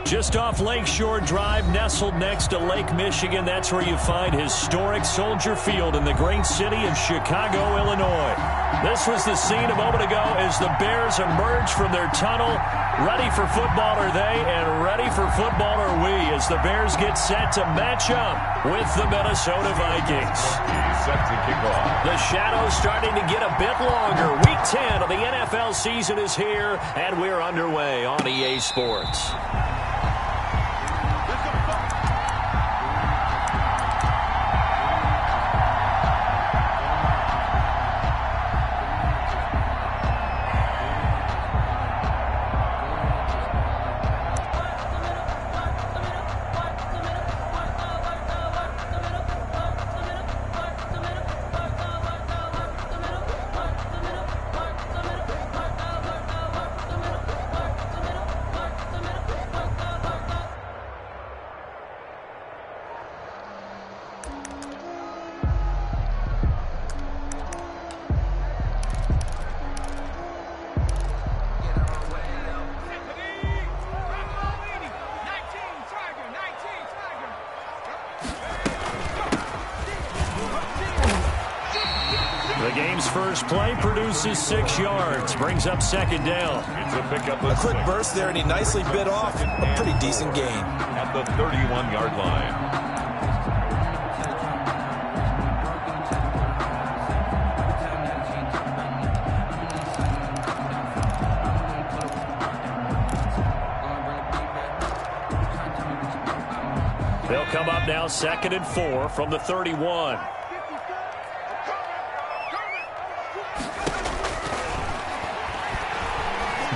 Just off Lakeshore Drive, nestled next to Lake Michigan, that's where you find historic Soldier Field in the great city of Chicago, Illinois. This was the scene a moment ago as the Bears emerged from their tunnel. Ready for football are they, and ready for football are we as the Bears get set to match up with the Minnesota Vikings. Set to kick off. The shadow's starting to get a bit longer. Week 10 of the NFL season is here, and we're underway on EA Sports. The game's first play produces 6 yards, brings up second down. It's a pickup. A quick burst there, and he nicely bit off a pretty decent gain. At the 31-yard line. They'll come up now 2nd and 4 from the 31.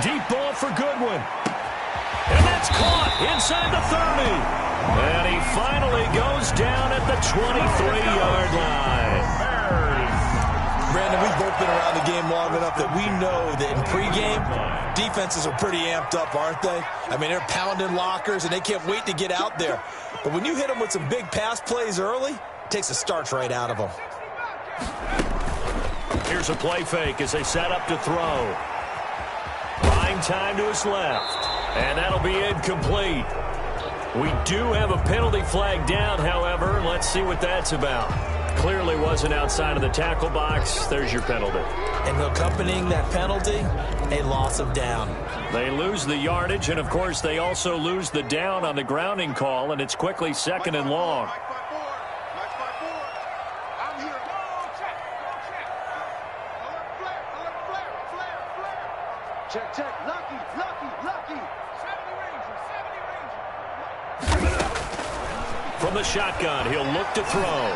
Deep ball for Goodwin. And that's caught inside the 30. And he finally goes down at the 23-yard line. Brandon, we've both been around the game long enough that we know that in pregame, defenses are pretty amped up, aren't they? I mean, they're pounding lockers, and they can't wait to get out there. But when you hit them with some big pass plays early, it takes the starch right out of them. Here's a play fake as they set up to throw. Buying time to his left. And that'll be incomplete. We do have a penalty flag down, however. Let's see what that's about. Clearly wasn't outside of the tackle box. There's your penalty. And accompanying that penalty, a loss of down. They lose the yardage, and, of course, they also lose the down on the grounding call, and it's quickly 2nd and long. Check, lucky. 70 Ranger. From the shotgun, he'll look to throw.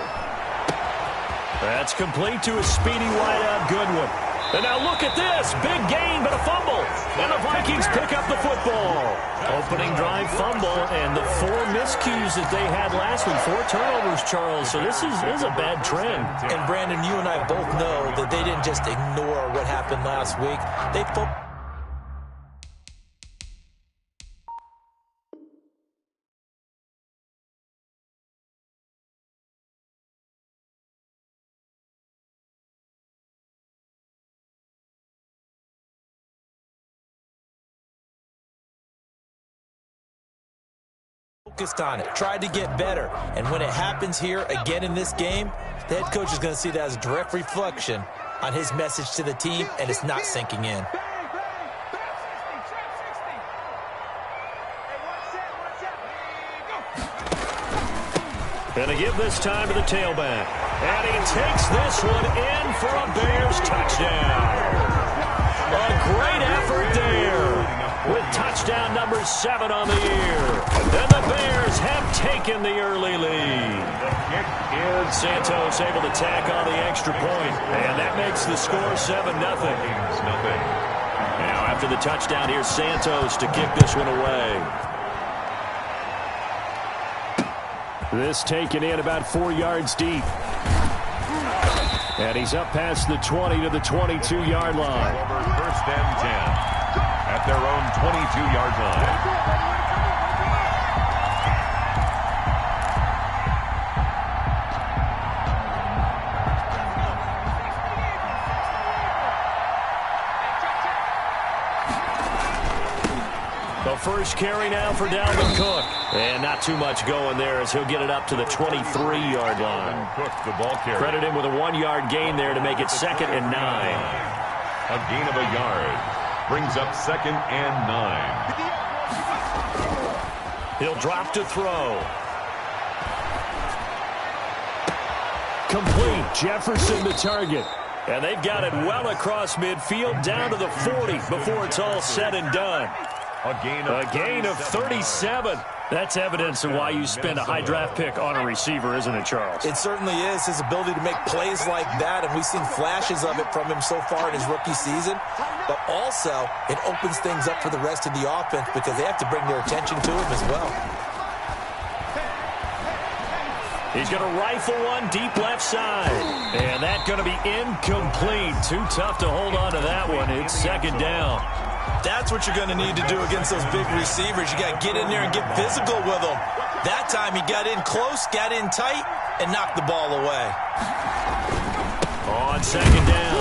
That's complete to a speedy wideout Goodwin. And now look at this. Big gain, but a fumble. And the Vikings pick up the football. Opening drive fumble, and the 4 miscues that they had last week. 4 turnovers, Charles. So this is a bad trend. And, Brandon, you and I both know that they didn't just ignore what happened last week. They focused on it, tried to get better. And when it happens here again in this game, the head coach is going to see that as a direct reflection on his message to the team, and it's not sinking in. And they give this time to the tailback. And he takes this one in for a Bears touchdown. A great effort there with touchdown number 7 on the year. And the Bears have taken the early lead. Santos able to tack on the extra point. And that makes the score 7-0. Now after the touchdown, here's Santos to kick this one away. This taken in about 4 yards deep. And he's up past the 20 to the 22-yard line. First and 10 at their own 22-yard line. first carry now for Dalvin Cook. And not too much going there as he'll get it up to the 23-yard line. Cook, the ball carrier. Credit him with a 1-yard gain there to make it 2nd and 9. A gain of a yard. Brings up 2nd and 9. He'll drop to throw. Complete. Jefferson the target. And they've got it well across midfield down to the 40 before it's all said and done. A gain of 37. That's evidence of why you spend a high draft pick on a receiver, isn't it, Charles? It certainly is. His ability to make plays like that, and we've seen flashes of it from him so far in his rookie season. But also, it opens things up for the rest of the offense because they have to bring their attention to him as well. He's going to rifle one deep left side. And that's going to be incomplete. Too tough to hold on to that one. It's 2nd down. That's what you're going to need to do against those big receivers. You got to get in there and get physical with them. That time he got in close, got in tight, and knocked the ball away. On 2nd down,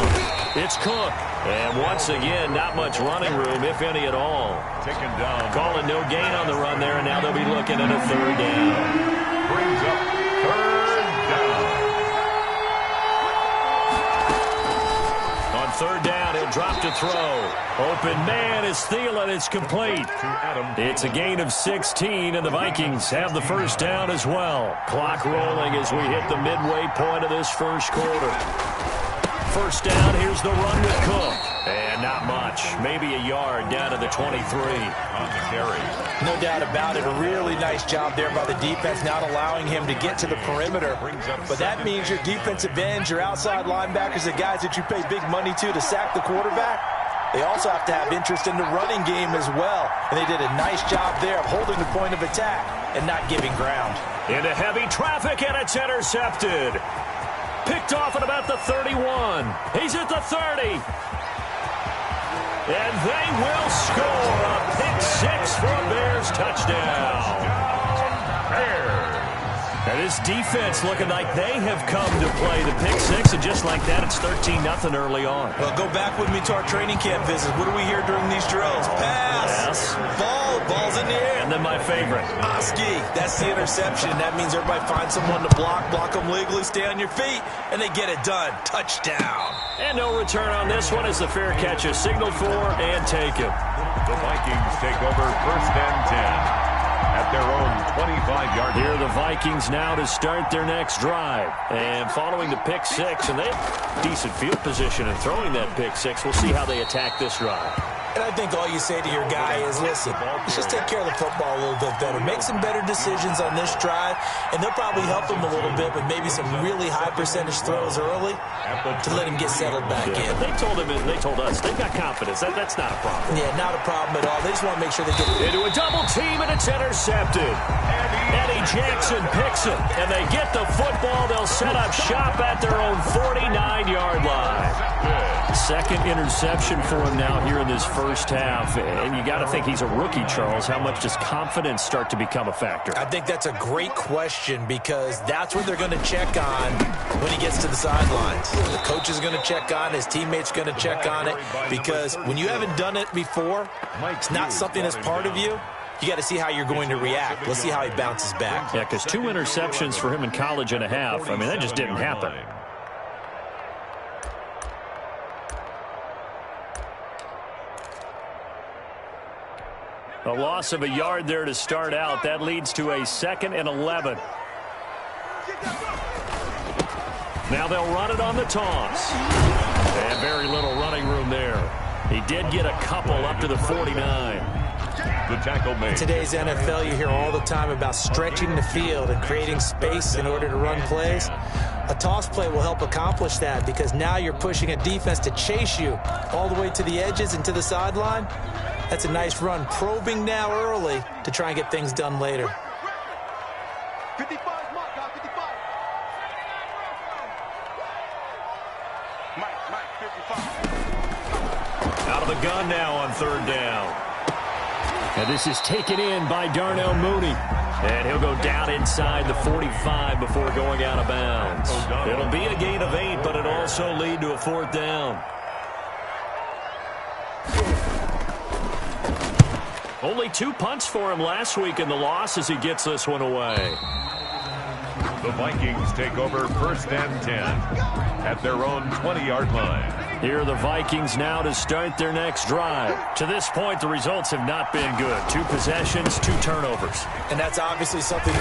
it's Cook. And once again, not much running room, if any at all. Taken down. Calling no gain on the run there, and now they'll be looking at a 3rd down. Brings up 3rd down. On 3rd down, he'll drop to throw. Open man is Thielen. It's complete. It's a gain of 16, and the Vikings have the 1st down as well. Clock rolling as we hit the midway point of this 1st quarter. 1st down, here's the run with Cook. And not much. Maybe a yard down to the 23. On the carry. No doubt about it. A really nice job there by the defense, not allowing him to get to the perimeter. But that means your defensive ends, your outside linebackers, the guys that you pay big money to sack the quarterback, they also have to have interest in the running game as well. And they did a nice job there of holding the point of attack and not giving ground. Into heavy traffic, and it's intercepted. Picked off at about the 31. He's at the 30. And they will score a pick 6 for a Bears touchdown. Bears. And this defense looking like they have come to play the pick 6, and just like that, it's 13-0 early on. Well, go back with me to our training camp visits. What do we hear during these drills? Pass. Ball's in the air. And then my favorite. Oski, that's the interception. That means everybody finds someone to block them legally, stay on your feet, and they get it done. Touchdown. And no return on this one as the fair catch is signaled for and taken. The Vikings take over 1st and 10. At their own 25-yard line. Here are the Vikings now to start their next drive. And following the pick 6, and they have decent field position in throwing that pick 6. We'll see how they attack this drive. And I think all you say to your guy is, listen, let's just take care of the football a little bit better. Make some better decisions on this drive, and they'll probably help him a little bit with maybe some really high percentage throws early to let him get settled back in. They told him, and they told us, they've got confidence. That's not a problem. Yeah, not a problem at all. They just want to make sure they get into a double team, and it's intercepted. Eddie Jackson picks it, and they get the football. They'll set up shop at their own 49-yard line. 2nd interception for him now here in this 1st half. And you got to think he's a rookie, Charles. How much does confidence start to become a factor? I think that's a great question because that's what they're going to check on when he gets to the sidelines. The coach is going to check on, his teammates going to check on it, because when you haven't done it before, it's not something that's part of you. You got to see how you're going to react. Let's see how he bounces back. Yeah, because 2 interceptions for him in college and a half. I mean, that just didn't happen. A loss of a yard there to start out. That leads to a 2nd and 11. Now they'll run it on the toss. And very little running room there. He did get a couple up to the 49. The tackle made. In today's NFL, you hear all the time about stretching the field and creating space in order to run plays. A toss play will help accomplish that because now you're pushing a defense to chase you all the way to the edges and to the sideline. That's a nice run. Probing now early to try and get things done later. 55, mark out, 55. Mike, 55. Out of the gun now on 3rd down. And this is taken in by Darnell Mooney. And he'll go down inside the 45 before going out of bounds. It'll be a gain of 8, but it'll also lead to a 4th down. Only 2 punts for him last week in the loss as he gets this one away. The Vikings take over first and 10 at their own 20-yard line. Here are the Vikings now to start their next drive. To this point, the results have not been good. 2 possessions, 2 turnovers. And that's obviously something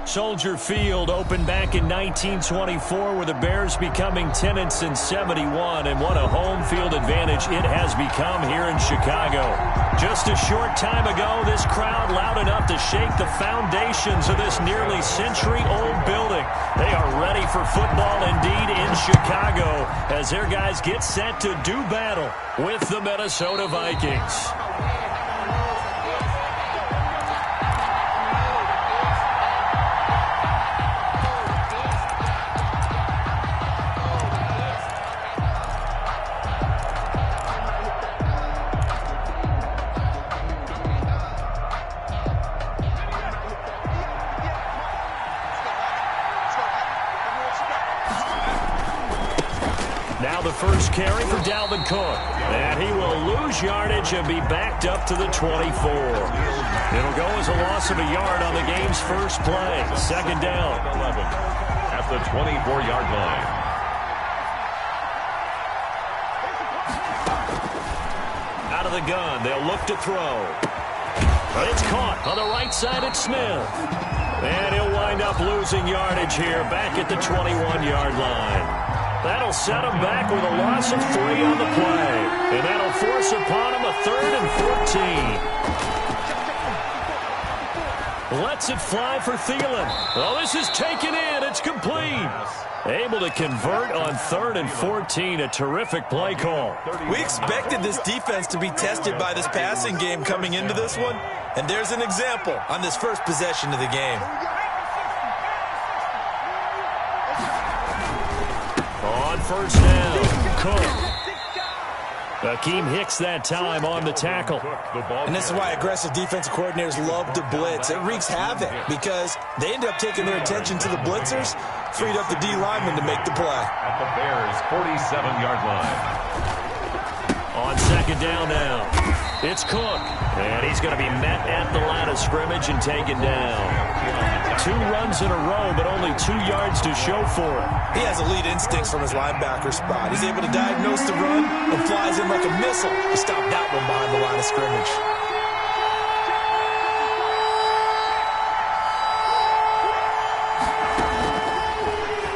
Soldier Field opened back in 1924 with the Bears becoming 10-71, and what a home field advantage it has become here in Chicago. Just a short time ago, this crowd loud enough to shake the foundations of this nearly century-old building. They are ready for football indeed in Chicago as their guys get set to do battle with the Minnesota Vikings. Now the first carry for Dalvin Cook. And he will lose yardage and be backed up to the 24. It'll go as a loss of a yard on the game's first play. Second down. 11 at the 24-yard line. Out of the gun, they'll look to throw. But it's caught on the right side at Smith. And he'll wind up losing yardage here back at the 21-yard line. That'll set him back with a loss of 3 on the play. And that'll force upon him a 3rd and 14. Lets it fly for Thielen. Oh, this is taken in. It's complete. Able to convert on 3rd and 14. A terrific play call. We expected this defense to be tested by this passing game coming into this one. And there's an example on this first possession of the game. On first down, Cook. Akeem Hicks that time on the tackle. And this is why aggressive defensive coordinators love to blitz. It wreaks havoc because they end up taking their attention to the blitzers, freed up the D lineman to make the play. At the Bears' 47-yard line. On second down now, it's Cook. And he's going to be met at the line of scrimmage and taken down. 2 runs in a row, but only 2 yards to show for it. He has elite instincts from his linebacker spot. He's able to diagnose the run and flies in like a missile to stop that one behind the line of scrimmage.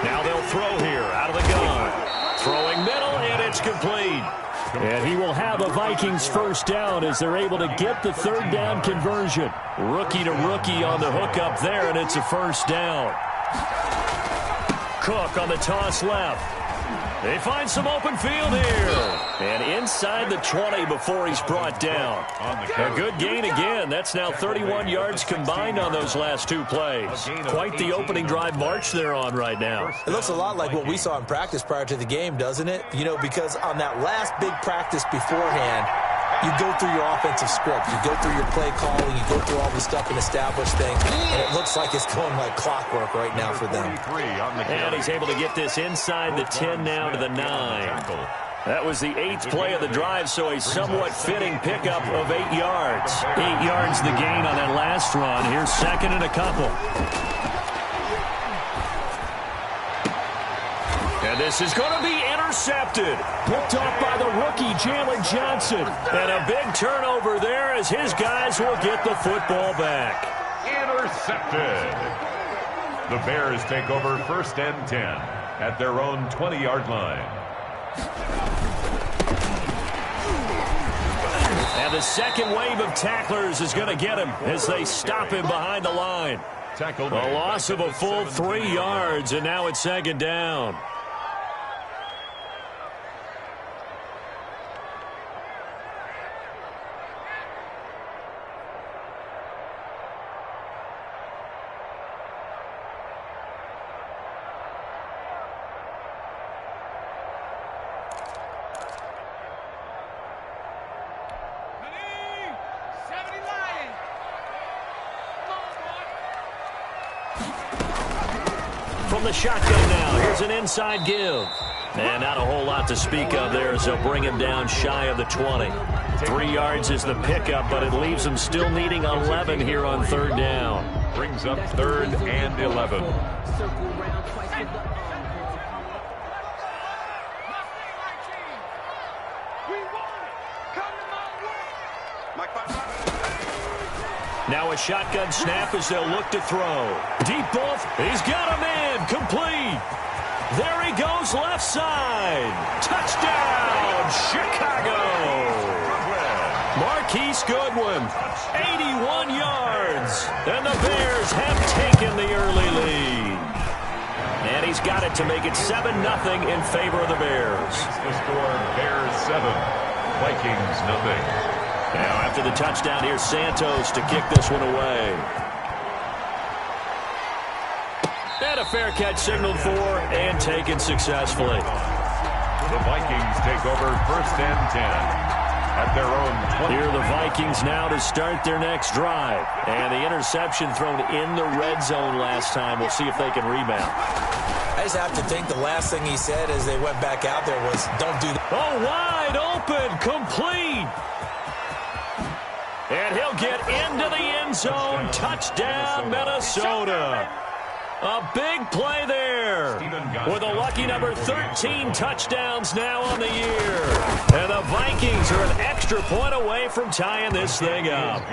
Now they'll throw here out of the gun. Throwing middle, and it's complete. And he will have a Vikings first down as they're able to get the 3rd down conversion. Rookie to rookie on the hook up there, and it's a first down. Cook on the toss left. They find some open field here. And inside the 20 before he's brought down. A good gain again. That's now 31 yards combined on those last 2 plays. Quite the opening drive march they're on right now. It looks a lot like what we saw in practice prior to the game, doesn't it? You know, because on that last big practice beforehand, you go through your offensive script. You go through your play calling. You go through all the stuff and establish things. And it looks like it's going like clockwork right now for them. And he's able to get this inside the 10 now to the 9. That was the 8th play of the drive, so a somewhat fitting pickup of 8 yards. 8 yards the gain on that last run. Here's second and a couple. And this is going to be intercepted. Picked off by the rookie, Jalen Johnson. And a big turnover there as his guys will get the football back. Intercepted. The Bears take over 1st and 10 at their own 20-yard line. And the second wave of tacklers is going to get him as they stop him behind the line. A loss of a full 3 yards, and now it's second down. From the shotgun now, here's an inside give. And not a whole lot to speak of there as they'll bring him down shy of the 20. 3 yards is the pickup, but it leaves him still needing 11 here on 3rd down. Brings up 3rd and 11. Now a shotgun snap as they'll look to throw. Deep ball. He's got him in. Complete. There he goes left side. Touchdown, Chicago. Marquise Goodwin, 81 yards. And the Bears have taken the early lead. And he's got it to make it 7-0 in favor of the Bears. The score, Bears 7, Vikings 0. Now after the touchdown, here's Santos to kick this one away. And a fair catch signaled for and taken successfully. The Vikings take over 1st and 10 at their own 20. Here are the Vikings now to start their next drive. And the interception thrown in the red zone last time. We'll see if they can rebound. I just have to think the last thing he said as they went back out there was, don't do that. Oh, wide open, complete. And he'll get into the end zone. Touchdown, Minnesota. A big play there with a lucky number 13 touchdowns now on the year. And the Vikings are an extra point away from tying this thing up.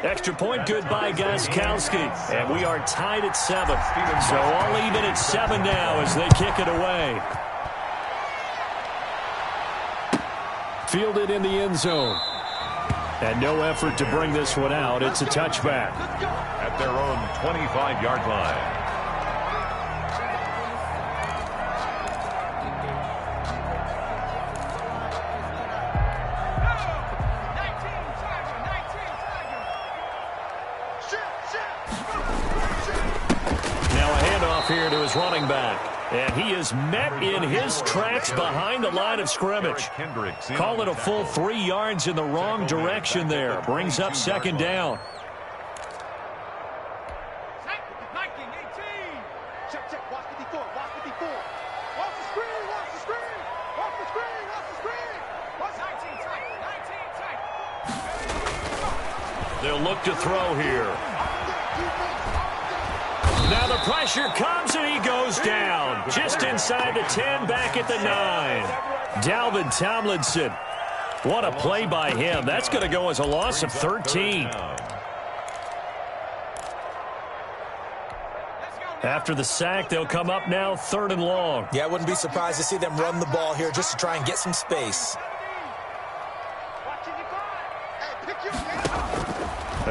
Extra point good by Gostkowski. And we are tied at 7. So all even at 7 now as they kick it away. Fielded in the end zone. And no effort to bring this one out. It's a touchback. At their own 25-yard line. Now a handoff here to his running back. And he is met in his tracks behind the line of scrimmage. Call it a full 3 yards in the wrong direction there. Brings up 2nd down. They'll look to throw here. Now the pressure comes and he goes down. Just inside the 10, back at the 9. Dalvin Tomlinson. What a play by him. That's going to go as a loss of 13. After the sack, they'll come up now 3rd and long. Yeah, I wouldn't be surprised to see them run the ball here just to try and get some space.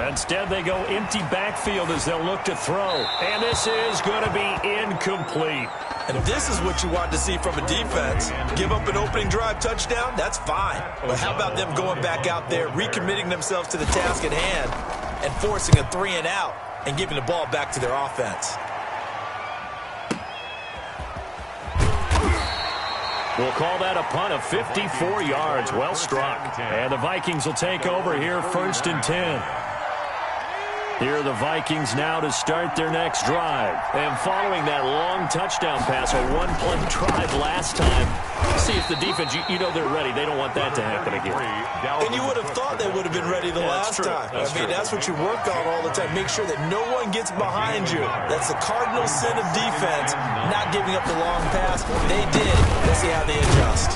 Instead, they go empty backfield as they'll look to throw. And this is going to be incomplete. And if this is what you want to see from a defense, give up an opening drive touchdown, that's fine. But how about them going back out there, recommitting themselves to the task at hand, and forcing a 3-and-out and giving the ball back to their offense? We'll call that a punt of 54 yards. Well struck. And the Vikings will take over here 1st and 10. Here are the Vikings now to start their next drive. And following that long touchdown pass, a one-play drive last time, see if the defense, you know they're ready. They don't want that to happen again. And you would have thought they would have been ready the last time. That's what you work on all the time. Make sure that no one gets behind you. That's the cardinal sin of defense, not giving up the long pass. They did. Let's see how they adjust.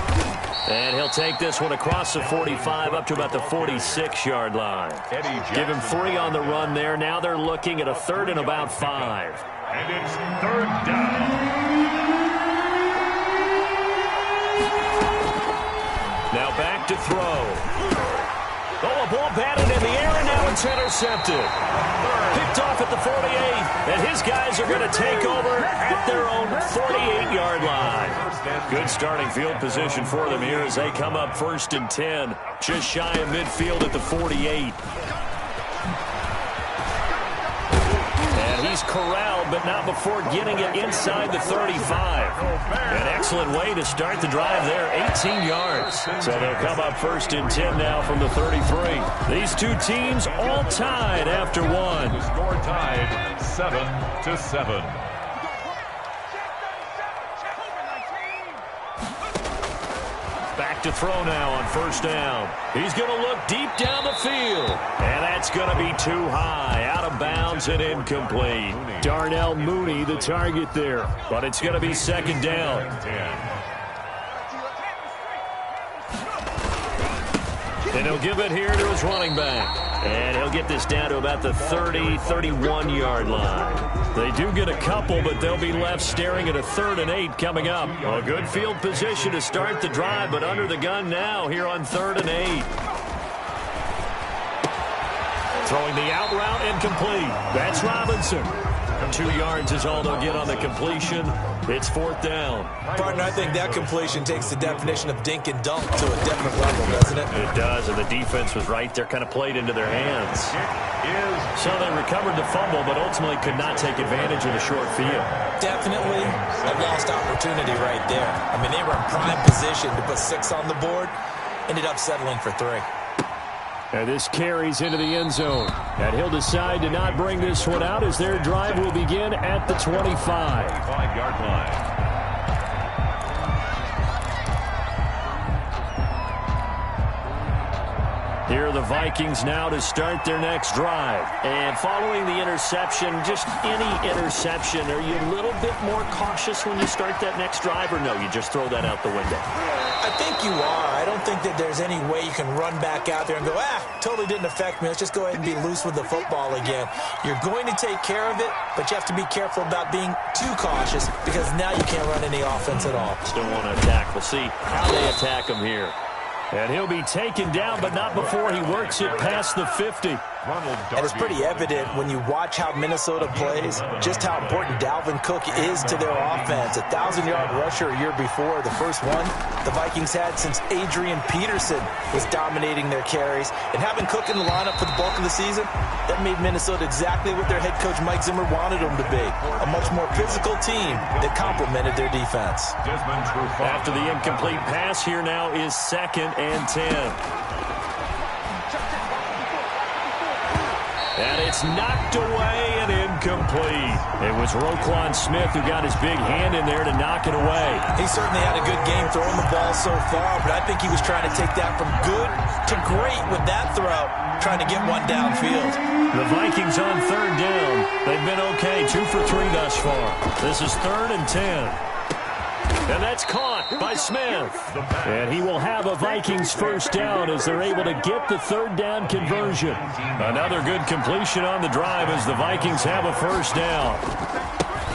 And he'll take this one across the 45 up to about the 46-yard line. Give him 3 on the run there. Now they're looking at a 3rd and about 5. And it's 3rd down. Now back to throw. Oh, a ball batted in the air, and now it's intercepted. Picked off at the 48, and his guys are going to take over at their own 48-yard line. Good starting field position for them here as they come up 1st and 10, just shy of midfield at the 48. And he's corralled, but not before getting it inside the 35. An excellent way to start the drive there, 18 yards. So they'll come up 1st and 10 now from the 33. These two teams all tied after one. The score tied 7-7. Back to throw now on 1st down. He's going to look deep down the field. And that's going to be too high. Out of bounds and incomplete. Darnell Mooney the target there. But it's going to be 2nd down. And he'll give it here to his running back. And he'll get this down to about the 30, 31-yard line. They do get a couple, but they'll be left staring at a 3rd and 8 coming up. A good field position to start the drive, but under the gun now here on 3rd and 8. Throwing the out route incomplete. That's Robinson. 2 yards is all they'll get on the completion. It's 4th down. Partner, I think that completion takes the definition of dink and dunk to a different level, doesn't it? It does, and the defense was right there, kind of played into their hands. So they recovered the fumble, but ultimately could not take advantage of the short field. Definitely a lost opportunity right there. I mean, they were in prime position to put 6 on the board. Ended up settling for 3. And this carries into the end zone. And he'll decide to not bring this one out as their drive will begin at the 25. 25-yard line. Here are the Vikings now to start their next drive. And following the interception, just any interception, are you a little bit more cautious when you start that next drive, or no, you just throw that out the window? I think you are. I don't think that there's any way you can run back out there and go, totally didn't affect me. Let's just go ahead and be loose with the football again. You're going to take care of it, but you have to be careful about being too cautious because now you can't run any offense at all. Still want to attack. We'll see how they attack him here. And he'll be taken down, but not before he works it past the 50. And it's pretty evident when you watch how Minnesota plays, just how important Dalvin Cook is to their offense. 1,000-yard rusher a year before, the first one the Vikings had since Adrian Peterson was dominating their carries. And having Cook in the lineup for the bulk of the season, that made Minnesota exactly what their head coach Mike Zimmer wanted them to be. A much more physical team that complemented their defense. After the incomplete pass, here now is 2nd and 10. And it's knocked away and incomplete. It was Roquan Smith who got his big hand in there to knock it away. He certainly had a good game throwing the ball so far, but I think he was trying to take that from good to great with that throw, trying to get one downfield. The Vikings on 3rd down. They've been okay, 2 for 3 thus far. This is 3rd and 10. And that's caught by Smith. And he will have a Vikings first down as they're able to get the 3rd down conversion. Another good completion on the drive as the Vikings have a first down.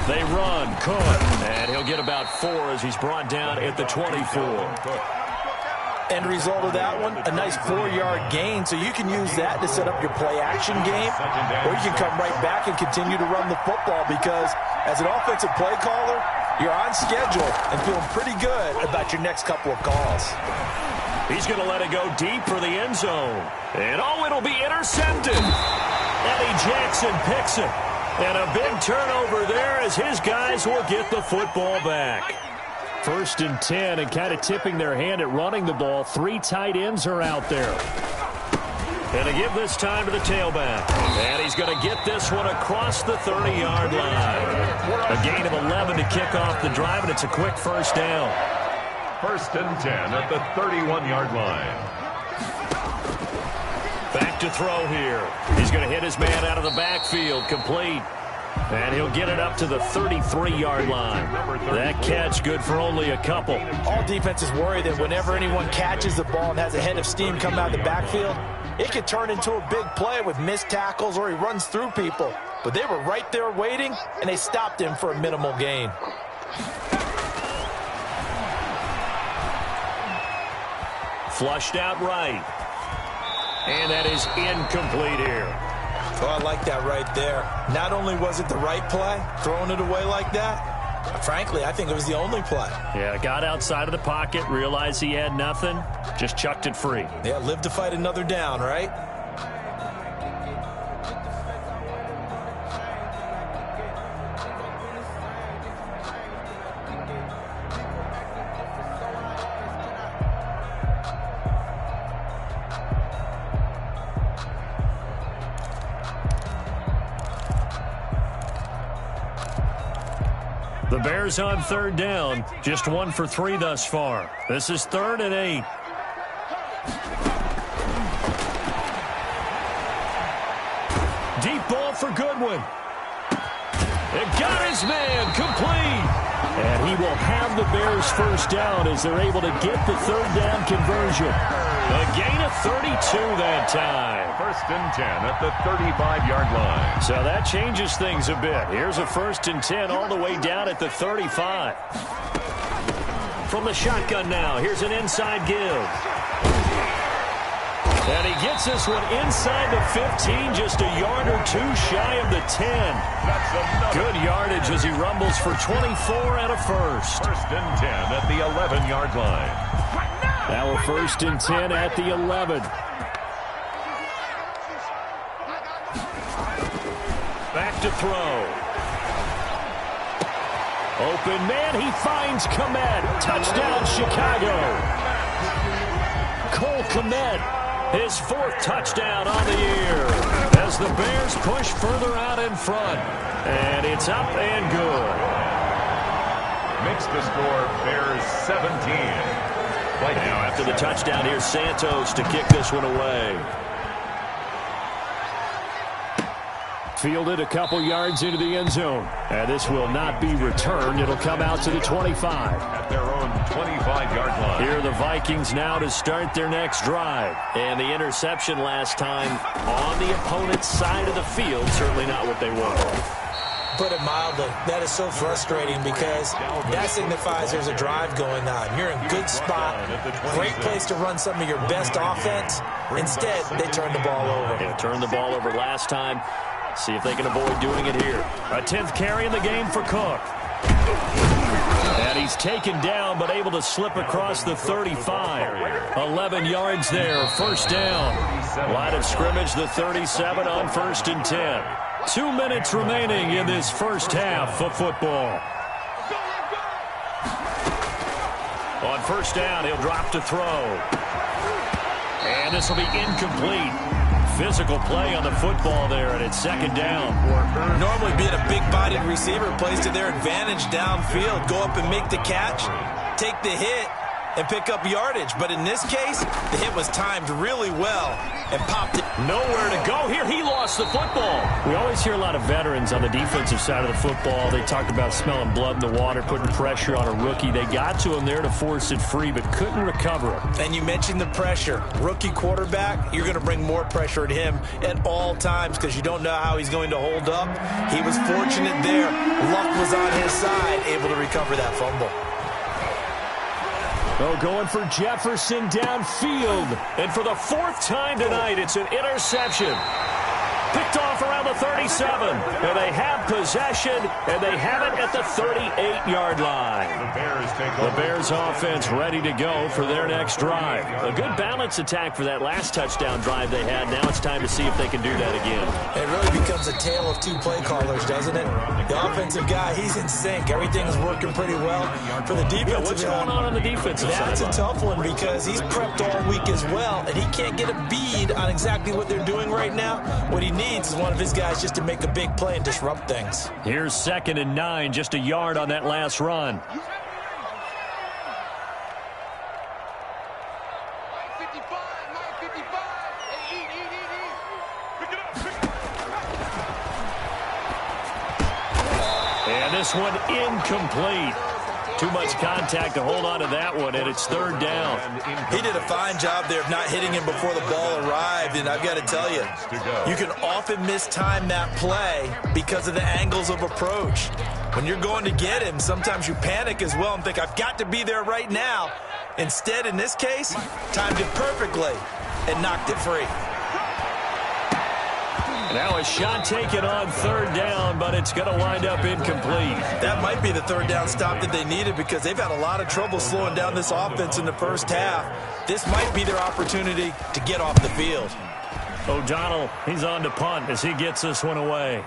They run, Cook, and he'll get about 4 as he's brought down at the 24. End result of that one, a nice 4-yard gain, so you can use that to set up your play-action game, or you can come right back and continue to run the football because as an offensive play caller, you're on schedule and feeling pretty good about your next couple of calls. He's going to let it go deep for the end zone. And it'll be intercepted. Eddie Jackson picks it. And a big turnover there as his guys will get the football back. 1st and 10, and kind of tipping their hand at running the ball. 3 tight ends are out there. And to give this time to the tailback. And he's going to get this one across the 30-yard line. A gain of 11 to kick off the drive, and it's a quick first down. 1st and 10 at the 31-yard line. Back to throw here. He's going to hit his man out of the backfield, complete. And he'll get it up to the 33-yard line. That catch good for only a couple. All defenses worry that whenever anyone catches the ball and has a head of steam come out of the backfield, it could turn into a big play with missed tackles or he runs through people. But they were right there waiting, and they stopped him for a minimal gain. Flushed out right. And that is incomplete here. Oh, I like that right there. Not only was it the right play, throwing it away like that, frankly, I think it was the only play. Yeah, got outside of the pocket, realized he had nothing, just chucked it free. Yeah, live to fight another down, right? The Bears on 3rd down, just 1 for 3 thus far. This is 3rd and 8. Deep ball for Goodwin. It got his man complete. And he will have the Bears first down as they're able to get the third down conversion. A gain of 32 that time. First and 10 at the 35-yard line. So that changes things a bit. Here's a first and 10 all the way down at the 35. From the shotgun now, here's an inside give. And he gets this one inside the 15, just a yard or two shy of the 10. Good yardage as he rumbles for 24 and a first. First and 10 at the 11-yard line. Now a first and 10 at the 11. Back to throw. Open man, he finds Kmet. Touchdown, Chicago. Cole Kmet, his fourth touchdown on the year as the Bears push further out in front. And it's up and good. Makes the score Bears 17. Now after the touchdown, here's Santos to kick this one away. Fielded a couple yards into the end zone. And this will not be returned. It'll come out to the 25. At their own 25-yard line. Here are the Vikings now to start their next drive. And the interception last time on the opponent's side of the field. Certainly not what they wanted. Put it mildly, that is so frustrating because that signifies there's a drive going on. You're in a good spot, great place to run some of your best offense. Instead, they turn the ball over. They turned the ball over last time. See if they can avoid doing it here. A 10th carry in the game for Cook. And he's taken down but able to slip across the 35. 11 yards there, first down. Line of scrimmage, the 37 on first and 10. 2 minutes remaining in this first half of football. On first down, he'll drop to throw. And this will be incomplete. Physical play on the football there, and it's second down. Normally being a big-bodied receiver plays to their advantage downfield. Go up and make the catch, take the hit, and pick up yardage. But in this case, the hit was timed really well and popped it. Nowhere to go here. He lost the football. We always hear a lot of veterans on the defensive side of the football. They talked about smelling blood in the water, putting pressure on a rookie. They got to him there to force it free, but couldn't recover it. And you mentioned the pressure. Rookie quarterback, you're going to bring more pressure at him at all times because you don't know how he's going to hold up. He was fortunate there. Luck was on his side, able to recover that fumble. Oh, going for Jefferson downfield. And for the fourth time tonight, it's an interception. Picked off around the 37. And they have possession, and they have it at the 38-yard line. The Bears offense ready to go for their next drive. A good balance attack for that last touchdown drive they had. Now it's time to see if they can do that again. It really becomes a tale of two play callers, doesn't it? The offensive guy, he's in sync. Everything's working pretty well. For the defensive guy, what's going on the defensive side? That's a tough one because he's prepped all week as well, and he can't get a bead on exactly what they're doing right now. What he needs is one of his guys just to make a big play and disrupt things. Here's second and 9, just a yard on that last run. 55. Pick it up. And this one incomplete. Too much contact to hold on to that one, and it's third down. He did a fine job there of not hitting him before the ball arrived, and I've got to tell you, you can often mistime that play because of the angles of approach. When you're going to get him, sometimes you panic as well and think, I've got to be there right now. Instead, in this case, timed it perfectly and knocked it free. Now a shot taken on third down, but it's going to wind up incomplete. That might be the third down stop that they needed because they've had a lot of trouble slowing down this offense in the first half. This might be their opportunity to get off the field. O'Donnell, he's on to punt as he gets this one away.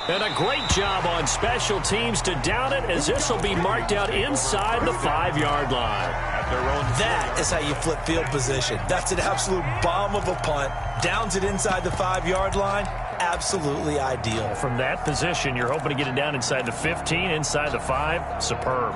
And a great job on special teams to down it as this will be marked out inside the 5-yard line. That is how you flip field position. That's an absolute bomb of a punt. Downs it inside the 5-yard line. Absolutely ideal. From that position, you're hoping to get it down inside the 15, inside the 5. Superb.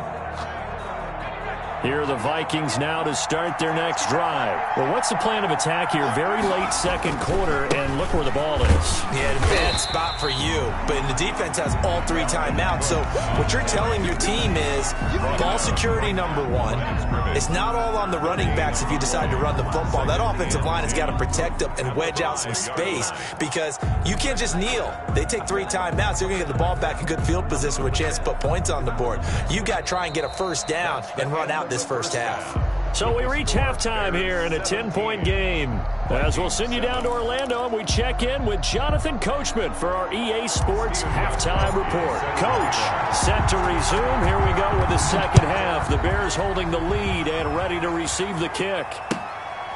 Here are the Vikings now to start their next drive. Well, what's the plan of attack here? Very late second quarter, and look where the ball is. Yeah, bad spot for you. But the defense has all 3 timeouts. So what you're telling your team is ball security number 1. It's not all on the running backs if you decide to run the football. That offensive line has got to protect them and wedge out some space because you can't just kneel. They take 3 timeouts. They're going to get the ball back in good field position with a chance to put points on the board. You got to try and get a first down and run out this first half. So we reach halftime here in a 10-point game. As we'll send you down to Orlando, and we check in with Jonathan Coachman for our EA Sports Halftime Report. Coach, set to resume. Here we go with the second half. The Bears holding the lead and ready to receive the kick.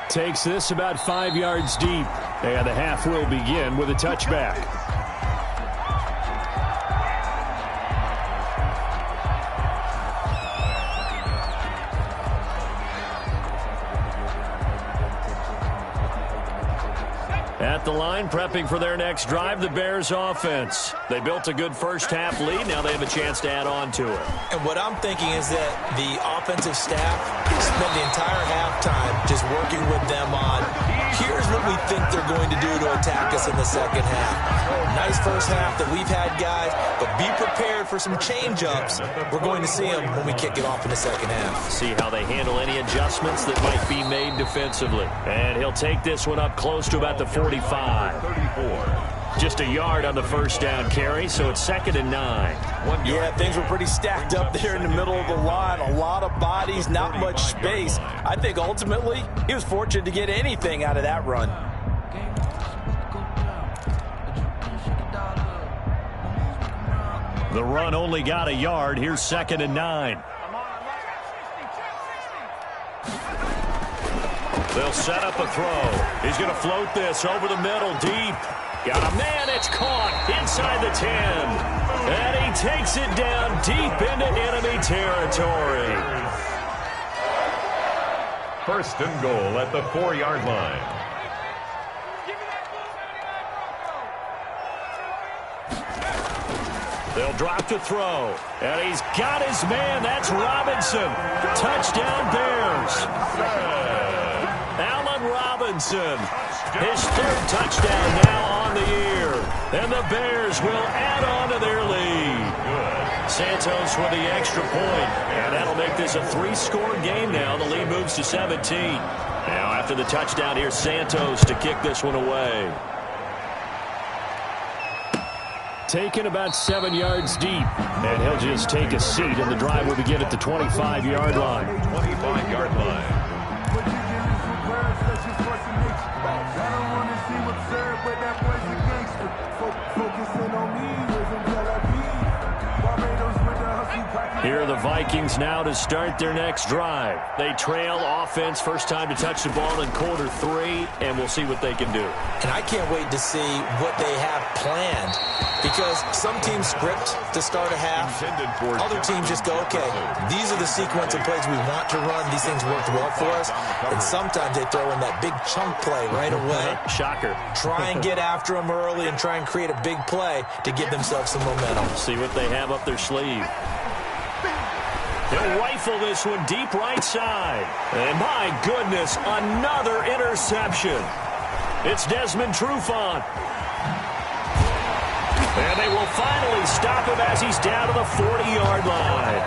Takes this about 5 yards deep. And the half will begin with a touchback. At the line, prepping for their next drive, the Bears offense. They built a good first-half lead. Now they have a chance to add on to it. And what I'm thinking is that the offensive staff spent the entire halftime just working with them on, here's what we think they're going to do to attack us in the second half. Nice first half that we've had, guys, but be prepared for some change-ups. We're going to see them when we kick it off in the second half. See how they handle any adjustments that might be made defensively. And he'll take this one up close to about the 45. Just a yard on the first down carry, so it's 2nd and 9. Yeah, things were pretty stacked up there in the middle of the line. A lot of bodies, not much space. I think ultimately he was fortunate to get anything out of that run. The run only got a yard. Here's 2nd and 9. They'll set up a throw. He's going to float this over the middle deep. Got a man. It's caught inside the 10. And he takes it down deep into enemy territory. 1st and goal at the 4-yard line. They'll drop to throw. And he's got his man. That's Robinson. Touchdown Bears. Allen Robinson. His 3rd touchdown now on the year. And the Bears will add on to their lead. Santos with the extra point. And that'll make this a 3-score game now. The lead moves to 17. Now after the touchdown, here's Santos to kick this one away. Taken about 7 yards deep. And he'll just take a seat, and the drive will begin at the 25-yard line. 25-yard line. Here are the Vikings now to start their next drive. They trail offense, first time to touch the ball in quarter 3, and we'll see what they can do. And I can't wait to see what they have planned, because some teams script to start a half. Other teams just go, okay, these are the sequence of plays we want to run. These things worked well for us. And sometimes they throw in that big chunk play right away. Shocker. Try and get after them early and try and create a big play to give themselves some momentum. See what they have up their sleeve. He'll rifle this one deep right side. And my goodness, another interception. It's Desmond Trufant. And they will finally stop him as he's down to the 40-yard line.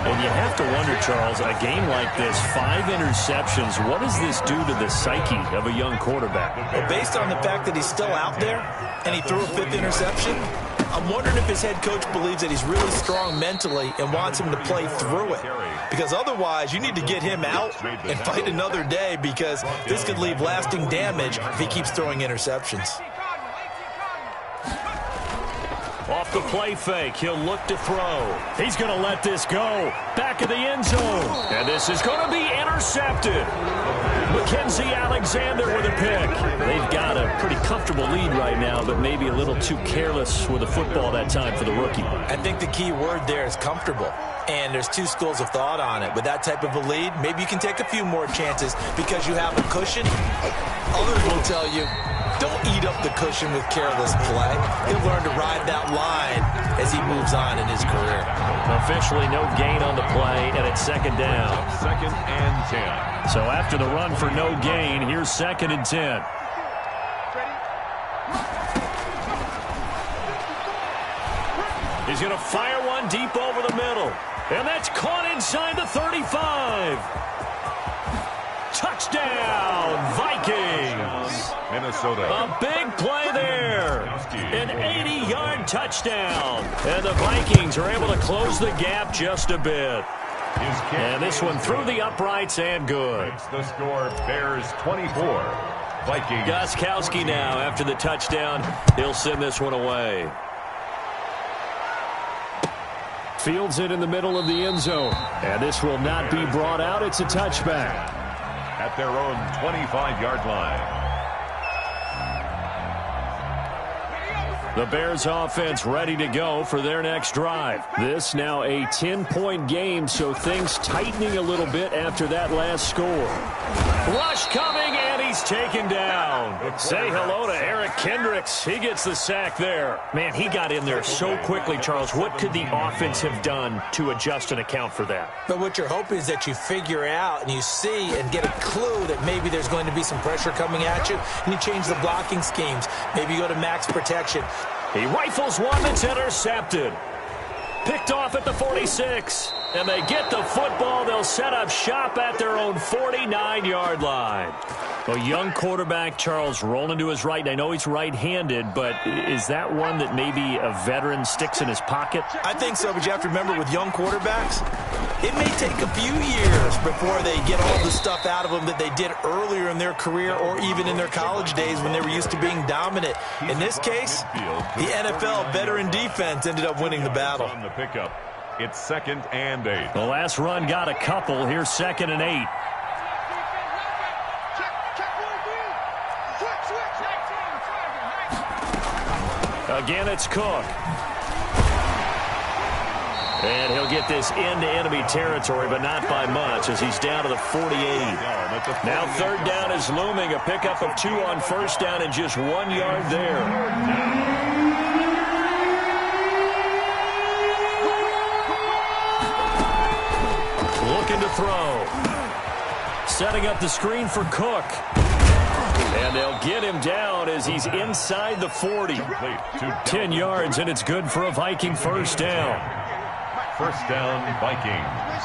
And you have to wonder, Charles, a game like this, 5 interceptions, what does this do to the psyche of a young quarterback? Well, based on the fact that he's still out there and he threw a 5th interception, I'm wondering if his head coach believes that he's really strong mentally and wants him to play through it. Because otherwise, you need to get him out and fight another day, because this could leave lasting damage if he keeps throwing interceptions. Off the play fake, he'll look to throw. He's going to let this go. Back of the end zone. And this is going to be intercepted. Mackenzie Alexander with a pick. They've got a pretty comfortable lead right now, but maybe a little too careless with the football that time for the rookie. I think the key word there is comfortable. And there's 2 schools of thought on it. With that type of a lead, maybe you can take a few more chances because you have a cushion. Others will tell you, Don't eat up the cushion with careless play. He'll learn to ride that line as he moves on in his career. Officially no gain on the play, and it's second down. Second and 10. So after the run for no gain, here's second and 10. He's going to fire one deep over the middle. And that's caught inside the 35. Touchdown, Vikings. Minnesota. A big play there. An 80-yard touchdown. And the Vikings are able to close the gap just a bit. And this one through the uprights and good. Makes the score Bears 24. Vikings. Gostkowski now after the touchdown. He'll send this one away. Fields it in the middle of the end zone. And this will not be brought out. It's a touchback. At their own 25-yard line. The Bears offense ready to go for their next drive. This now a 10-point game, so things tightening a little bit after that last score. Rush coming, and he's taken down. Say hello to Eric Kendricks. He gets the sack there. Man, he got in there so quickly, Charles. What could the offense have done to adjust and account for that? But what you're hoping is that you figure out and you see and get a clue that maybe there's going to be some pressure coming at you, and you change the blocking schemes. Maybe you go to max protection. He rifles one that's intercepted. Picked off at the 46. And they get the football. They'll set up shop at their own 49-yard line. A young quarterback, Charles, rolling to his right. And I know he's right-handed, but is that one that maybe a veteran sticks in his pocket? I think so, but you have to remember with young quarterbacks, it may take a few years before they get all the stuff out of them that they did earlier in their career or even in their college days when they were used to being dominant. In this case, the NFL veteran defense ended up winning the battle. On the pickup, it's second and 8. The last run got a couple. Here's second and 8. Again, it's Cook. And he'll get this into enemy territory, but not by much as he's down to the 48. Now third down is looming. A pickup of 2 on first down and just 1 yard there. Looking to throw. Setting up the screen for Cook. And they'll get him down as he's inside the 40. 10 yards, and it's good for a Viking first down. First down, Vikings.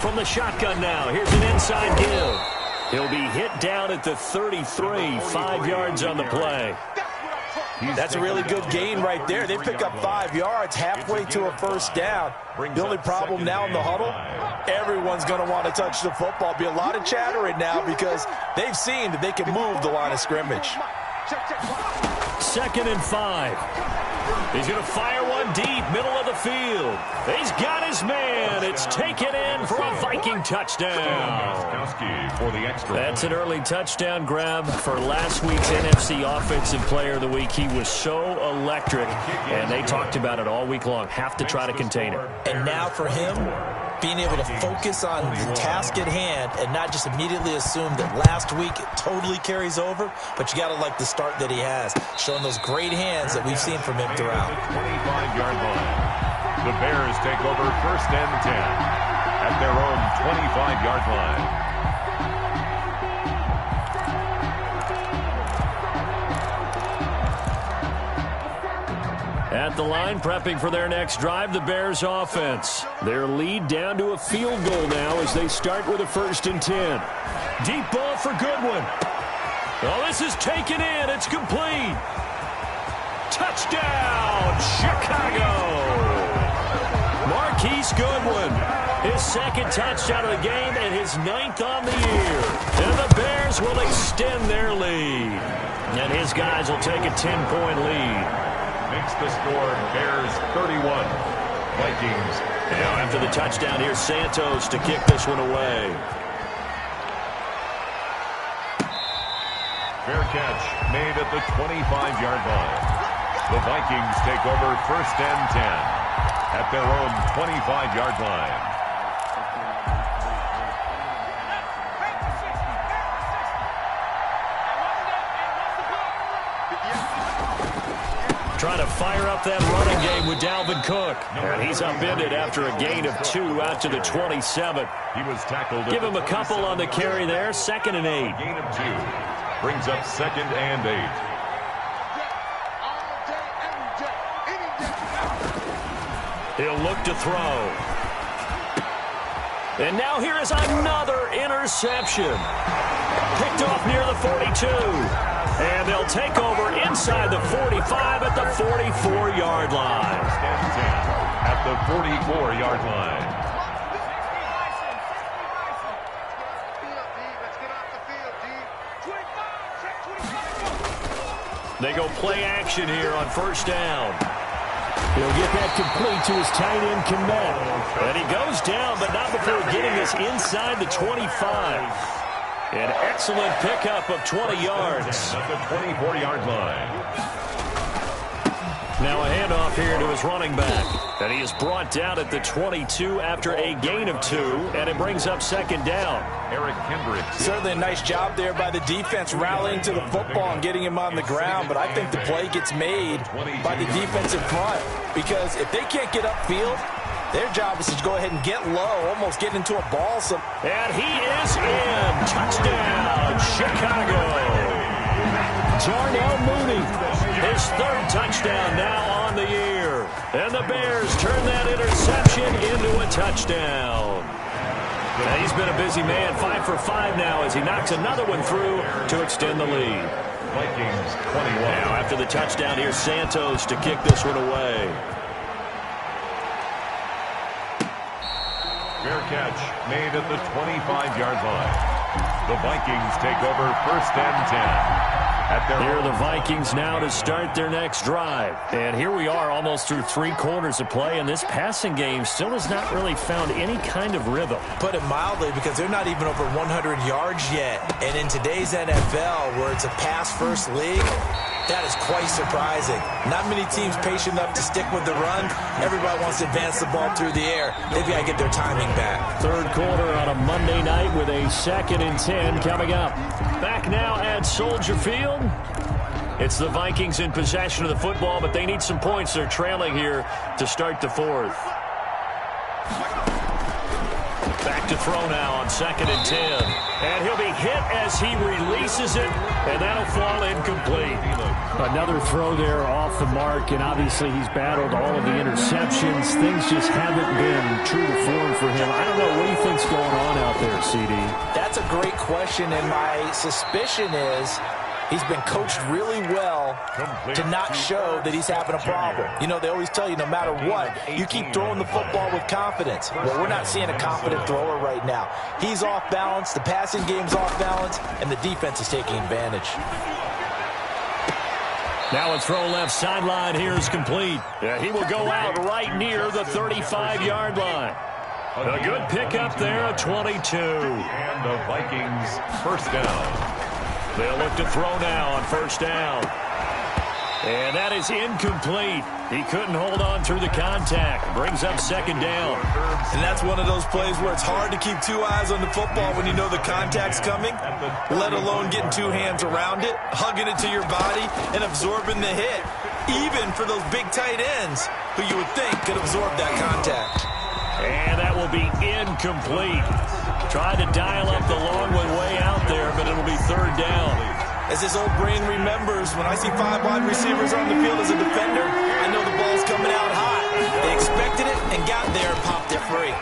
From the shotgun now, here's an inside give. He'll be hit down at the 33, 5 yards on the play. That's a really good gain right there. They pick up 5 yards halfway to a first down. The only problem now in the huddle, everyone's going to want to touch the football. Be a lot of chattering now because they've seen that they can move the line of scrimmage. Second and 5. He's going to fire one deep, middle of the field. He's got his man. It's taken in for a Viking touchdown. For the extra. That's an early touchdown grab for last week's NFC Offensive Player of the Week. He was so electric, and they talked about it all week long. Have to try to contain it. And now for him, being able to focus on the task at hand and not just immediately assume that last week it totally carries over, but you got to like the start that he has, showing those great hands that we've seen from him throughout. 25-yard line. The Bears take over first and 10 at their own 25-yard line. At the line, prepping for their next drive, the Bears offense. Their lead down to a field goal now as they start with a first and 10. Deep ball for Goodwin. Oh, this is taken in. It's complete. Touchdown, Chicago. Marquise Goodwin. His second touchdown of the game and his 9th on the year. And the Bears will extend their lead. And his guys will take a 10-point lead. Makes the score Bears 31. Vikings. Now after the touchdown, here's Santos to kick this one away. Fair catch made at the 25-yard line. The Vikings take over first and 10 at their own 25-yard line. trying to fire up that running game with Dalvin Cook. And he's upended after a gain of 2 out to the 27. He was tackled. Give him a couple on the carry there. 2nd and 8. Gain of 2. Brings up 2nd and 8. He'll look to throw. And now here is another interception. Picked off near the 42. And they'll take over inside the 45 at the 44-yard line. At the 44-yard line. They go play action here on 1st down. He'll get that complete to his tight end, Kmet. And he goes down, but not before getting this inside the 25. An excellent pickup of 20 yards. At the 24-yard line. Now a handoff here to his running back. And he is brought down at the 22 after a gain of 2. And it brings up 2nd down. Eric Kendricks. Certainly a nice job there by the defense rallying to the football and getting him on the ground. But I think the play gets made by the defensive front. Because if they can't get upfield, their job is to go ahead and get low, almost get into a ball. And he is in. Touchdown, Chicago. Darnell Mooney. His 3rd touchdown now on the year. And the Bears turn that interception into a touchdown. Now he's been a busy man, 5 for 5 now as he knocks another one through to extend the lead. Vikings 21. Now after the touchdown, here's Santos to kick this one away. Fair catch made at the 25-yard line. The Vikings take over 1st and 10. Here are the Vikings now to start their next drive. And here we are almost through 3 quarters of play, and this passing game still has not really found any kind of rhythm. Put it mildly, because they're not even over 100 yards yet. And in today's NFL, where it's a pass-first league, that is quite surprising. Not many teams patient enough to stick with the run. Everybody wants to advance the ball through the air. They've got to get their timing back. 3rd quarter on a Monday night with a 2nd and 10 coming up. Back now at Soldier Field. It's the Vikings in possession of the football, but they need some points. They're trailing here to start the 4th. Back to throw now on 2nd and 10. And he'll be hit as he releases it, and that'll fall incomplete. Another throw there off the mark, and obviously he's battled all of the interceptions. Things just haven't been true to form for him. I don't know, what do you think's going on out there, CD? That's a great question, and my suspicion is he's been coached really well to not show that he's having a problem. You know, they always tell you no matter what, you keep throwing the football with confidence. Well, we're not seeing a confident thrower right now. He's off balance, the passing game's off balance, and the defense is taking advantage. Now a throw left sideline here is complete. Yeah, he will go out right near the 35-yard line. A good pickup there at 22. And the Vikings 1st down. They'll look to throw now on 1st down. And that is incomplete. He couldn't hold on through the contact. Brings up 2nd down. And that's one of those plays where it's hard to keep 2 eyes on the football when you know the contact's coming, let alone getting 2 hands around it, hugging it to your body, and absorbing the hit, even for those big tight ends who you would think could absorb that contact. And that will be incomplete. Tried to dial up the long one way out there, but it'll be 3rd down. As his old brain remembers, when I see 5 wide receivers on the field as a defender, I know the ball's coming out hot. They expected it and got there and popped it free.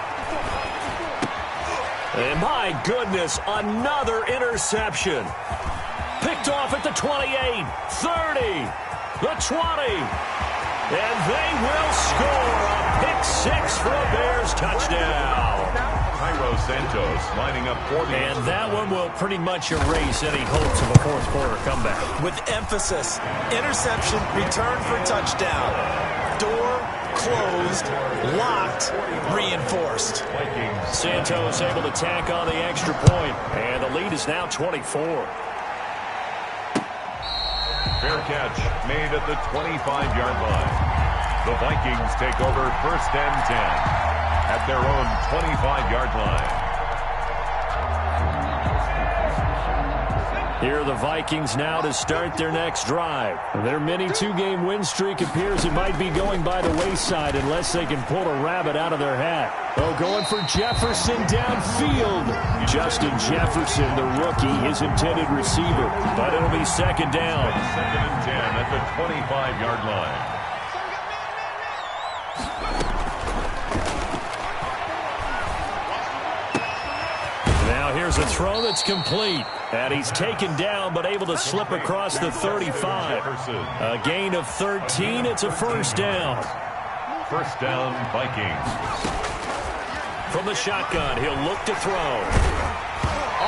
And my goodness, another interception. Picked off at the 28, 30, the 20. And they will score a pick-6 for a Bears touchdown. Cairo Santos lining up 40. And that one will pretty much erase any hopes of a 4th quarter comeback. With emphasis, interception, return for touchdown. Door closed, locked, reinforced. Santos able to tack on the extra point, and the lead is now 24. Fair catch made at the 25-yard line. The Vikings take over 1st and 10 at their own 25-yard line. Here are the Vikings now to start their next drive. Their mini two-game win streak appears it might be going by the wayside unless they can pull a rabbit out of their hat. Oh, going for Jefferson downfield. Justin Jefferson, the rookie, his intended receiver. But it'll be second down. Second and 10 at the 25-yard line. Now here's a throw that's complete. And he's taken down but able to slip across the 35. A gain of 13. It's a first down. First down, Vikings. From the shotgun, he'll look to throw.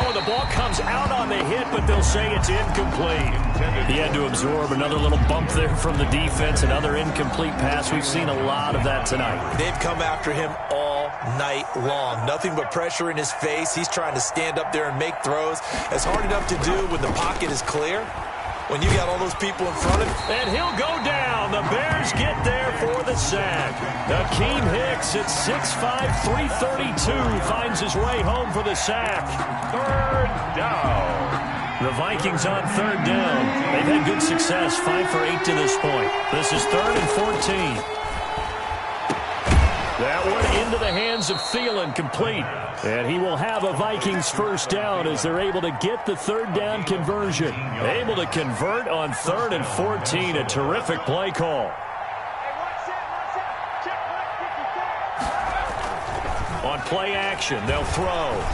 Oh, the ball comes out on the hit, but they'll say it's incomplete. He had to absorb another little bump there from the defense, another incomplete pass. We've seen a lot of that tonight. They've come after him all night long. Nothing but pressure in his face. He's trying to stand up there and make throws. It's hard enough to do when the pocket is clear. When you got all those people in front of him. And he'll go down. The Bears get there for the sack. Akeem Hicks at 6'5", 332 finds his way home for the sack. Third down. The Vikings on third down. They've had good success, 5 for 8 to this point. This is 3rd and 14. That one into the hands of Thielen, complete. And he will have a Vikings first down as they're able to get the third down conversion. Able to convert on 3rd and 14. A terrific play call. On play action, they'll throw.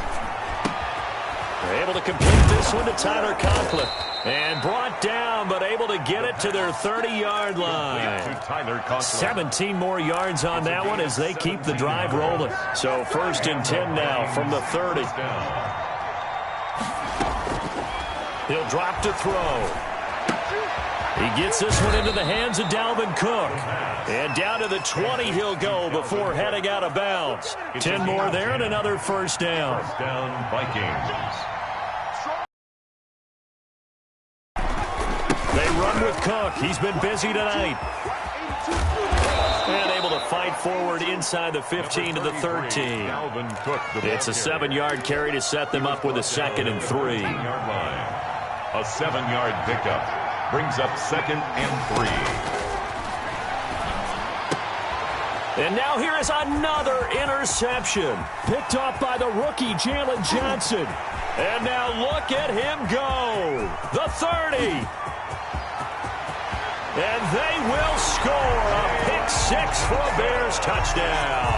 They're able to complete this one to Tyler Conklin. And brought down, but able to get it to their 30-yard line. 17 more yards on that one as they keep the drive rolling. So 1st and 10 now from the 30. He'll drop to throw. He gets this one into the hands of Dalvin Cook. And down to the 20 he'll go before heading out of bounds. 10 more there and another first down. First down, Vikings. With Cook. He's been busy tonight. And able to fight forward inside the 15 to the 13. It's a 7-yard carry to set them up with a 2nd and 3. A 7-yard pickup brings up 2nd and 3. And now here is another interception. Picked off by the rookie, Jalen Johnson. And now look at him go. The 30. And they will score a pick 6 for a Bears touchdown.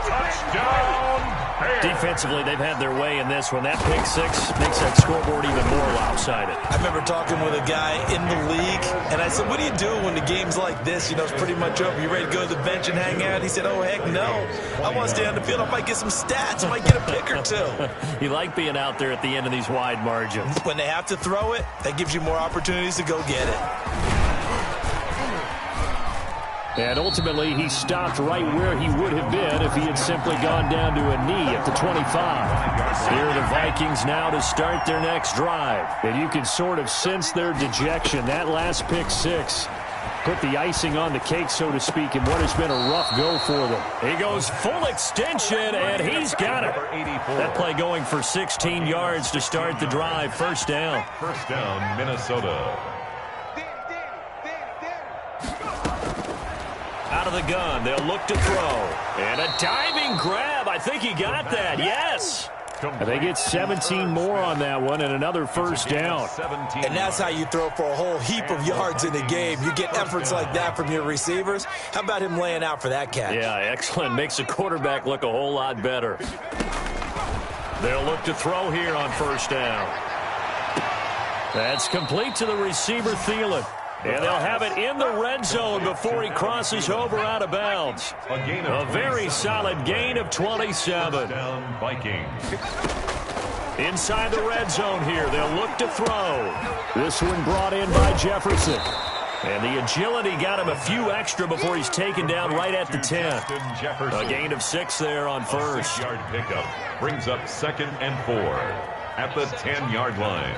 Touchdown, Bears. Defensively, they've had their way in this one. That pick 6 makes that scoreboard even more lopsided. I remember talking with a guy in the league, and I said, what do you do when the game's like this? You know, it's pretty much over. You ready to go to the bench and hang out? He said, oh, heck no. I want to stay on the field. I might get some stats. I might get a pick or two. You like being out there at the end of these wide margins. When they have to throw it, that gives you more opportunities to go get it. And ultimately, he stopped right where he would have been if he had simply gone down to a knee at the 25. Here are the Vikings now to start their next drive. And you can sort of sense their dejection. That last pick 6 put the icing on the cake, so to speak, in what has been a rough go for them. He goes full extension, and he's got it. That play going for 16 yards to start the drive. First down. First down, Minnesota. Out of the gun, they'll look to throw. And a diving grab. I think he got that. Yes. And they get 17 more on that one and another first down. And that's how you throw for a whole heap of yards in the game. You get efforts like that from your receivers. How about him laying out for that catch? Yeah, excellent. Makes the quarterback look a whole lot better. They'll look to throw here on first down. That's complete to the receiver, Thielen. And they'll have it in the red zone before he crosses over out of bounds. A very solid gain of 27. Down, Vikings. Inside the red zone here, they'll look to throw. This one brought in by Jefferson. And the agility got him a few extra before he's taken down right at the 10. A gain of 6 there on first. 6-yard pickup brings up 2nd and 4 at the 10-yard line.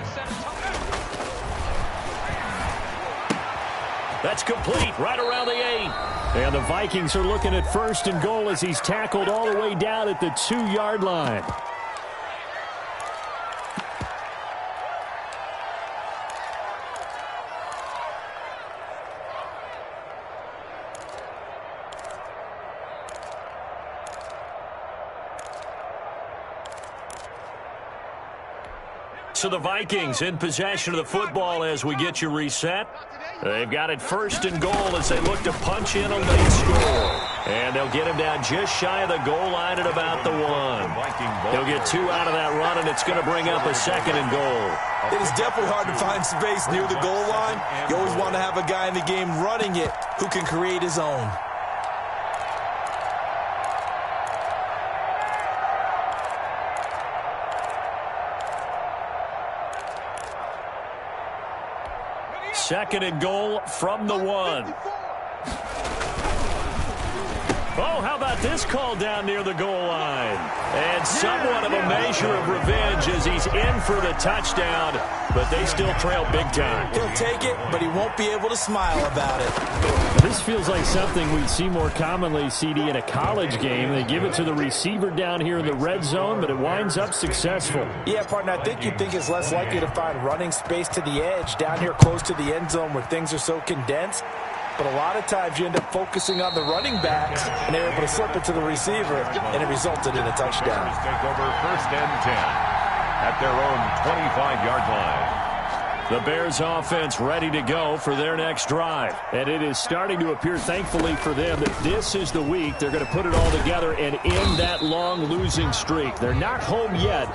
That's complete right around the 8. And the Vikings are looking at 1st and goal as he's tackled all the way down at the 2-yard line. So the Vikings in possession of the football as we get you reset. They've got it 1st and goal as they look to punch in a late score. And they'll get him down just shy of the goal line at about the 1. He'll get 2 out of that run, and it's going to bring up a 2nd and goal. It is definitely hard to find space near the goal line. You always want to have a guy in the game running it who can create his own. Second and goal from the 1. Oh, how about this call down near the goal line? And somewhat of a measure of revenge as he's in for the touchdown, but they still trail big time. He'll take it, but he won't be able to smile about it. This feels like something we'd see more commonly, CD, in a college game. They give it to the receiver down here in the red zone, but it winds up successful. Yeah, partner, I think you'd think it's less likely to find running space to the edge down here close to the end zone where things are so condensed. But a lot of times you end up focusing on the running backs, and they're able to slip it to the receiver, and it resulted in a touchdown. Take over 1st and 10 at their own 25-yard line. The Bears offense ready to go for their next drive. And it is starting to appear, thankfully for them, that this is the week they're going to put it all together and end that long losing streak. They're not home yet,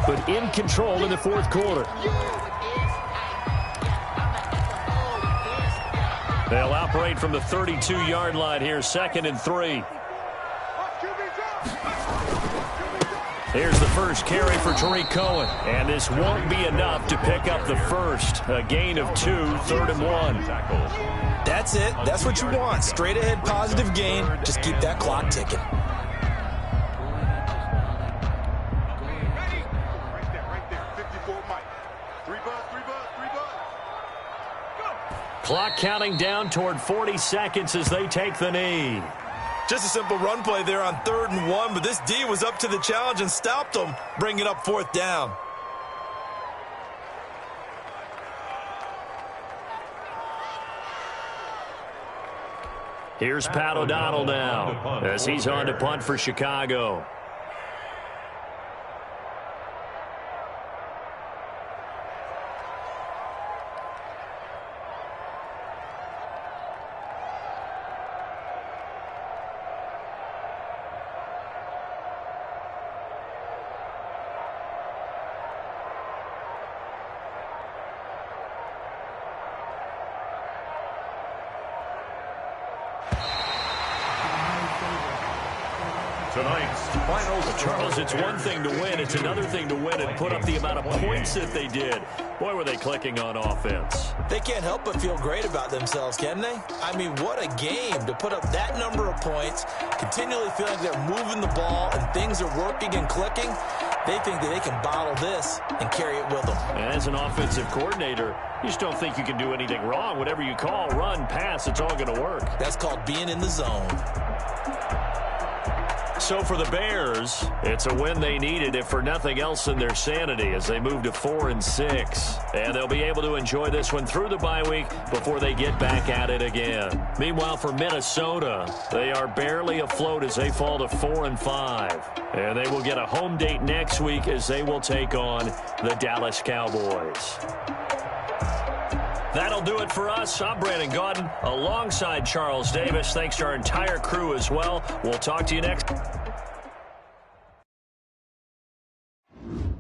but in control in the 4th quarter. They'll operate from the 32-yard line here, 2nd and 3. Here's the first carry for Tariq Cohen. And this won't be enough to pick up the first. A gain of 2, 3rd and 1. That's it. That's what you want. Straight ahead positive gain. Just keep that clock ticking. Right there. 54 Mike. 3 buzz. Clock counting down toward 40 seconds as they take the knee. Just a simple run play there on 3rd and 1, but this D was up to the challenge and stopped them, bringing up 4th down. Here's Pat O'Donnell now as he's on to punt for Chicago. Tonight's final Charles, it's one thing to win. It's another thing to win and put up the amount of points that they did. Boy, were they clicking on offense. They can't help but feel great about themselves, can they? I mean, what a game to put up that number of points, continually feeling like they're moving the ball and things are working and clicking. They think that they can bottle this and carry it with them. As an offensive coordinator, you just don't think you can do anything wrong. Whatever you call, run, pass, it's all going to work. That's called being in the zone. So for the Bears, it's a win they needed, if for nothing else than their sanity, as they move to 4-6. And they'll be able to enjoy this one through the bye week before they get back at it again. Meanwhile, for Minnesota, they are barely afloat as they fall to 4-5. And they will get a home date next week as they will take on the Dallas Cowboys. That'll do it for us. I'm Brandon Gaudin alongside Charles Davis. Thanks to our entire crew as well. We'll talk to you next.